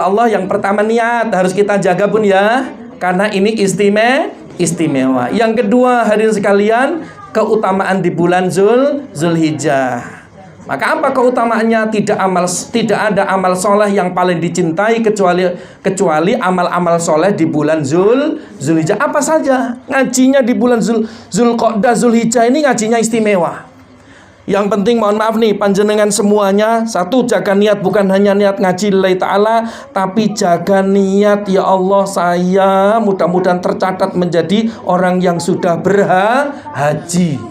Allah yang pertama niat harus kita jaga pun ya, karena ini istimewa. Yang kedua hadirin sekalian, keutamaan di bulan Zulhijjah. Maka apa keutamaannya? Tidak ada amal soleh yang paling dicintai kecuali amal-amal soleh di bulan Zulhijjah. Apa saja? Ngajinya di bulan Zulqa'dah, Zulhijjah ini ngajinya istimewa. Yang penting mohon maaf nih, panjenengan semuanya, satu, jaga niat, bukan hanya niat ngaji lillahi ta'ala, tapi jaga niat, ya Allah saya mudah-mudahan tercatat menjadi orang yang sudah berhaji.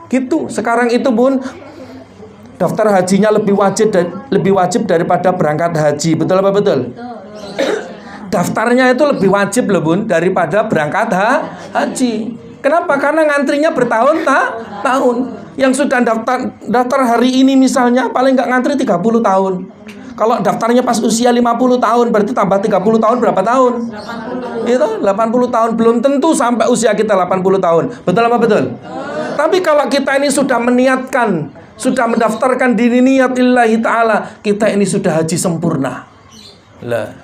Gitu. Sekarang itu Bun, daftar hajinya lebih wajib daripada berangkat haji. Betul apa betul? Daftarnya itu lebih wajib loh Bun daripada berangkat haji. Kenapa? Karena ngantrinya bertahun-tahun. Yang sudah daftar hari ini misalnya paling nggak ngantri 30 tahun. Kalau daftarnya pas usia 50 tahun berarti tambah 30 tahun berapa tahun? 80. Itu 80 tahun, belum tentu sampai usia kita 80 tahun. Betul apa betul? Tapi kalau kita ini sudah meniatkan, sudah mendaftarkan diri niat lillahi ta'ala, kita ini sudah haji sempurna. Lah.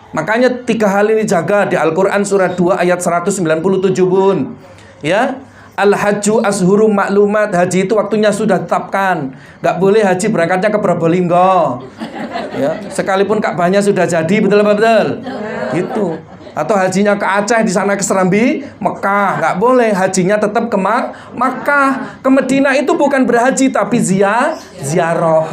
Makanya 3 hal ini jaga di Al-Quran surat 2 ayat 197 Bun. Ya, Al-Hajju Ashhurum Ma'lumat. Haji itu waktunya sudah ditetapkan. Gak boleh haji berangkatnya ke Probolinggo ya, sekalipun Ka'bahnya sudah jadi. Betul apa betul? Gitu. Atau hajinya ke Aceh, di sana ke Serambi, Mekah. Gak boleh, hajinya tetap ke Makkah. Ke Medina itu bukan berhaji tapi ziarah.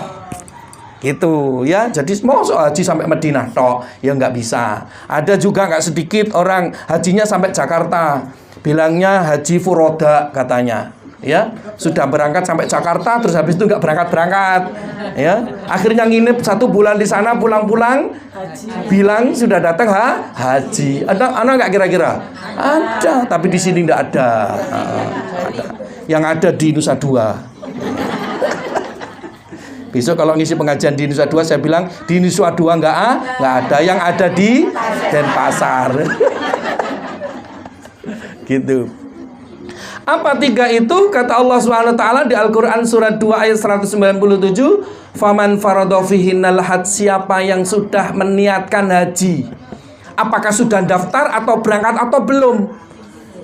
Gitu ya. Jadi mau haji sampai Madinah toh ya nggak bisa. Ada juga nggak sedikit orang hajinya sampai Jakarta, bilangnya haji furoda katanya ya, sudah berangkat sampai Jakarta terus habis itu nggak berangkat ya, akhirnya nginep 1 bulan di sana, pulang-pulang bilang sudah datang haji. Ada nggak kira-kira? Ada, tapi di sini nggak ada. Ada yang ada di Nusa Dua. Besok kalau ngisi pengajian di Nusa Dua, saya bilang di Nusa Dua nggak ada, yang ada di Denpasar. Gitu. Apa 3 itu? Kata Allah SWT di Al-Quran surat 2 ayat 197, faman faradha fihinnal hajj, siapa yang sudah meniatkan haji, apakah sudah daftar atau berangkat atau belum,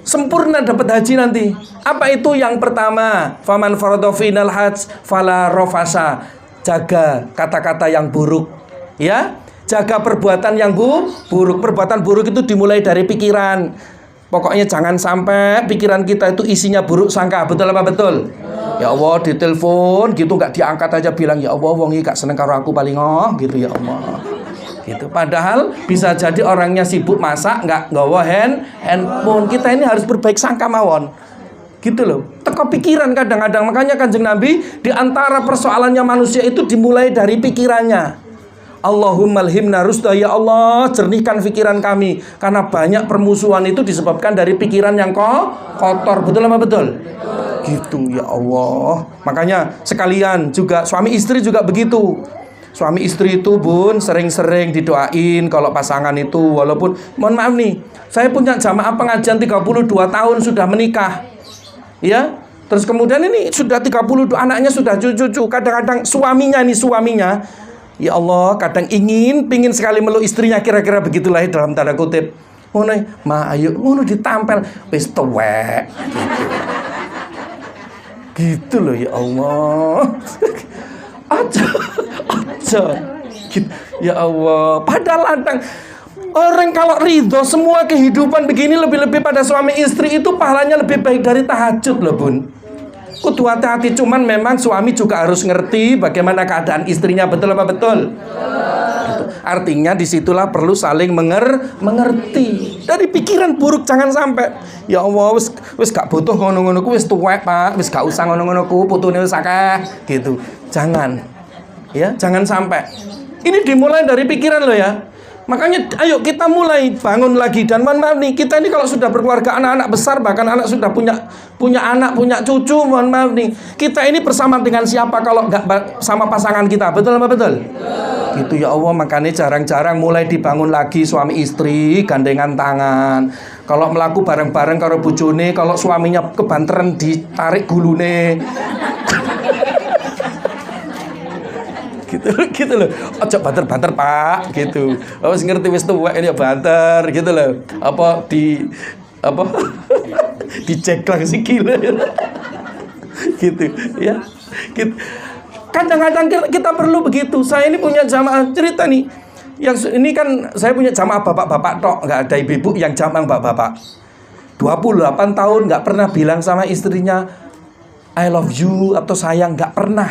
sempurna dapat haji nanti. Apa itu? Yang pertama, faman faradha fihinnal hajj fala rafasa, jaga kata-kata yang buruk ya, jaga perbuatan yang buruk. Perbuatan buruk itu dimulai dari pikiran. Pokoknya jangan sampai pikiran kita itu isinya buruk sangka. Betul apa betul? Ya Allah, ditelepon gitu nggak diangkat aja bilang ya Allah wong iki gak seneng karo aku paling gitu ya Allah. Gitu. Padahal bisa jadi orangnya sibuk masak, nggak nggawa handphone. Kita ini harus berbaik sangka mawon. Gitu loh. Teko pikiran kadang-kadang. Makanya Kanjeng Nabi, di antara persoalannya manusia itu dimulai dari pikirannya. Allahumma alhimna rusda, ya Allah jernihkan pikiran kami, karena banyak permusuhan itu disebabkan dari pikiran yang kotor. Betul apa betul? Gitu ya Allah. Makanya sekalian juga suami istri juga begitu. Suami istri itu Bun sering-sering didoain kalau pasangan itu, walaupun mohon maaf nih, saya punya jamaah pengajian 32 tahun sudah menikah ya, terus kemudian ini sudah 32 anaknya sudah cucu-cucu. Kadang-kadang suaminya ya Allah, kadang pingin sekali meluk istrinya, kira-kira begitulah dalam tanda kutip. Ngono, ma ayo ngono ditampel wis tuwek. Gitu loh ya Allah. Aja. Gitu. Ya Allah, padahal orang kalau ridho semua kehidupan begini, lebih-lebih pada suami istri itu pahalanya lebih baik dari tahajud loh Bun. Kudu hati-hati, cuman memang suami juga harus ngerti bagaimana keadaan istrinya. Betul apa betul? Gitu. Artinya disitulah perlu saling mengerti. Dari pikiran buruk jangan sampai. Ya Allah, wis gak butuh ngono-ngono ku, wis tuwek Pak, wis gak usah ngono-ngono ku, putune wis akeh gitu. Jangan. Ya, jangan sampai. Ini dimulai dari pikiran loh ya. Makanya ayo kita mulai bangun lagi. Dan mohon maaf nih, kita ini kalau sudah berkeluarga, anak-anak besar, bahkan anak sudah punya anak, punya cucu, mohon maaf nih, kita ini bersama dengan siapa kalau nggak sama pasangan kita? Betul apa betul? Gitu ya Allah, makanya jarang-jarang mulai dibangun lagi suami istri gandengan tangan. Kalau melaku bareng-bareng karo bojone, kalau suaminya kebanteran ditarik gulune. gitu loh. Ojo banter-banter Pak, gitu. Wis ngerti wis tuwek ini ya banter, gitu loh. Dicek langsung gila. Gitu ya. Gitu. Kadang-kadang kita perlu begitu. Saya ini punya jamaah cerita nih. Yang ini kan saya punya jamaah bapak-bapak tok, nggak ada ibu-ibu yang jamaah bapak-bapak. 28 tahun nggak pernah bilang sama istrinya I love you atau sayang, nggak pernah.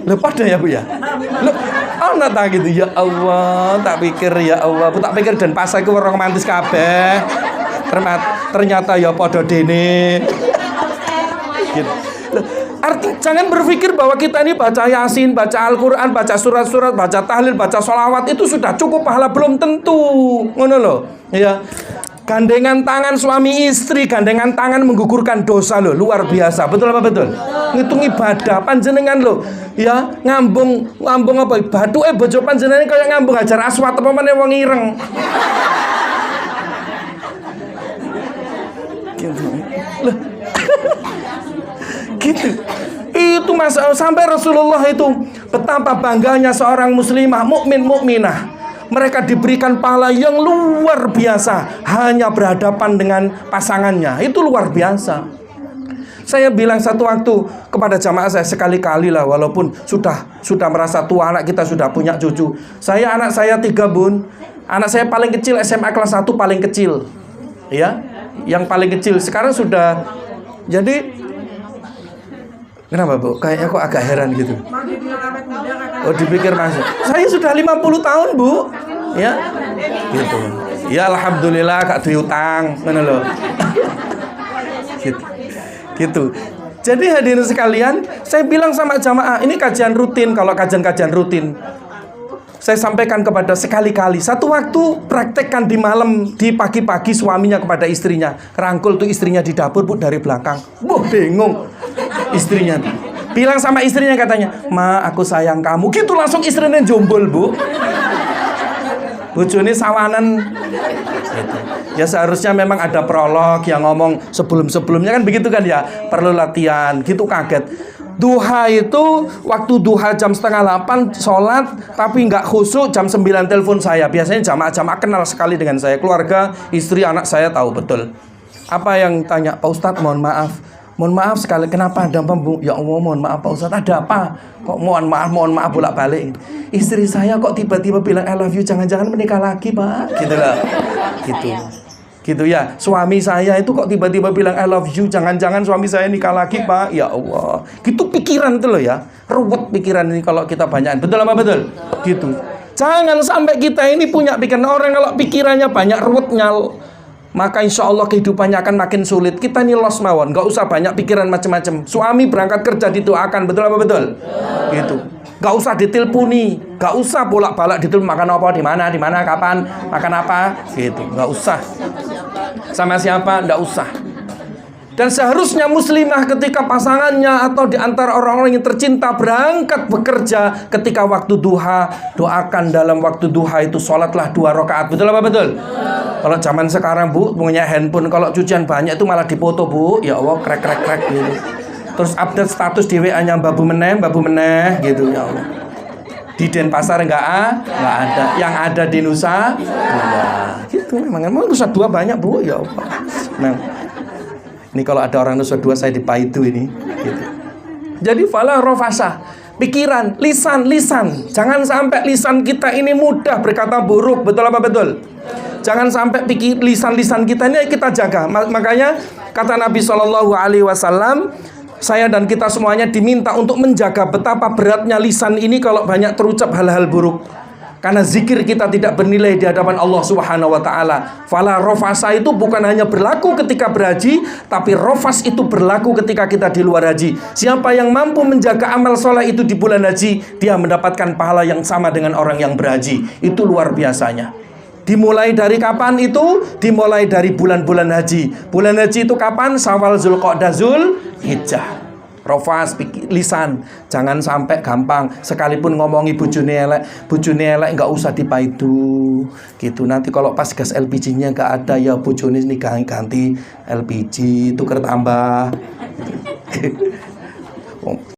Loh pada ya Bu ya? Loh, anak tak gitu ya Allah, tak pikir ya Allah, tak pikir dan pas aku orang romantis kabeh. Ternyata ya podo dene. Gitu. Loh, jangan berpikir bahwa kita ini baca Yasin, baca Al-Quran, baca surat-surat, baca tahlil, baca sholawat itu sudah cukup pahala, belum tentu. Ngono loh. Ya. Gandengan tangan suami istri, gandengan tangan menggugurkan dosa loh, luar biasa. Betul apa betul? Ngitung ibadah panjenengan loh. Ya, ngambung apa? Batuke bojo panjenengan kayak ngambung Hajar Aswad apa meneh wong ireng. Gitu. Loh. Gitu. Itu sampai Rasulullah itu betapa bangganya seorang muslimah mukminah. Mereka diberikan pahala yang luar biasa hanya berhadapan dengan pasangannya. Itu luar biasa. Saya bilang satu waktu kepada jamaah saya, sekali-kali lah, walaupun sudah merasa tua, anak kita sudah punya cucu. Anak saya 3 Bun. Anak saya paling kecil SMA kelas 1 paling kecil. Ya, yang paling kecil sekarang sudah. Jadi kenapa Bu? Kayaknya kok agak heran gitu. Oh dipikir masuk. Saya sudah 50 tahun Bu. Ya. Gitu. Ya alhamdulillah gak duwe utang, ngono lho. Gitu. Jadi hadirin sekalian, saya bilang sama jamaah, ini kajian rutin, kalau kajian rutin. Saya sampaikan kepada sekali-kali. Satu waktu praktekkan di malam, di pagi-pagi suaminya kepada istrinya. Rangkul tuh istrinya di dapur Bu dari belakang. Wah bingung istrinya. Bilang sama istrinya katanya, "Ma, aku sayang kamu." Gitu langsung istrinya jombol Bu. Bojone sawanan. Gitu. Ya seharusnya memang ada prolog yang ngomong sebelum-sebelumnya kan begitu kan ya. Perlu latihan. Gitu kaget. Duha itu waktu duha jam 7:30 sholat tapi nggak khusyuk, jam 9 telepon saya. Biasanya jamaah-jamaah kenal sekali dengan saya, keluarga, istri, anak saya tahu betul. Apa yang tanya, "Pak Ustadz mohon maaf sekali, kenapa ada Bu?" "Ya Allah mohon maaf Pak Ustadz, ada apa? Kok mohon maaf bolak-balik? Istri saya kok tiba-tiba bilang I love you, jangan-jangan menikah lagi Pak." Gitu lah. Gitu ya. Suami saya itu kok tiba-tiba bilang I love you, jangan-jangan suami saya nikah lagi Pak. Ya Allah. Gitu pikiran itu loh ya. Ruwet pikiran ini kalau kita banyakan. Betul apa betul? Gitu. Jangan sampai kita ini punya pikiran. Orang kalau pikirannya banyak ruwetnya, maka insya Allah kehidupannya akan makin sulit. Kita ini los mawon, gak usah banyak pikiran macam-macam. Suami berangkat kerja didoakan, betul apa betul? Gitu. Gak usah diteleponi, gak usah bolak-balik ditelepon makan apa, di mana, kapan, makan apa, gitu. Gak usah. Sama siapa, gak usah. Dan seharusnya muslimah ketika pasangannya atau di antara orang-orang yang tercinta berangkat bekerja ketika waktu duha, doakan dalam waktu duha itu sholatlah 2 rakaat. Betul apa betul? Kalau zaman sekarang Bu punya handphone, kalau cucian banyak itu malah dipoto Bu. Ya Allah krek gitu. Terus update status di WA-nya babu meneh gitu ya Allah. Di Denpasar enggak ada. Yang ada di Nusa Dua. Gitu memang Nusa Dua banyak Bu ya Allah. Memang. Ini kalau ada orang Nusa Dua saya dipaitu ini gitu. Jadi fala rofasa, pikiran, lisan. Jangan sampai lisan kita ini mudah berkata buruk, betul apa betul? Jangan sampai lisan kita ini kita jaga. Makanya kata Nabi SAW, saya dan kita semuanya diminta untuk menjaga betapa beratnya lisan ini kalau banyak terucap hal-hal buruk. Karena zikir kita tidak bernilai di hadapan Allah Subhanahu wa taala. Fala rofasa itu bukan hanya berlaku ketika berhaji, tapi rofas itu berlaku ketika kita di luar haji. Siapa yang mampu menjaga amal soleh itu di bulan haji, dia mendapatkan pahala yang sama dengan orang yang berhaji. Itu luar biasanya. Dimulai dari kapan itu? Dimulai dari bulan-bulan haji. Bulan haji itu kapan? Syawal, Zulqa'dah, Zulhijjah. Rofas, lisan. Jangan sampai gampang. Sekalipun ngomongi bojone elek nggak usah dipaidu. Gitu. Nanti kalau pas gas LPG-nya nggak ada, ya bojone nih ganti LPG, tuker tambah.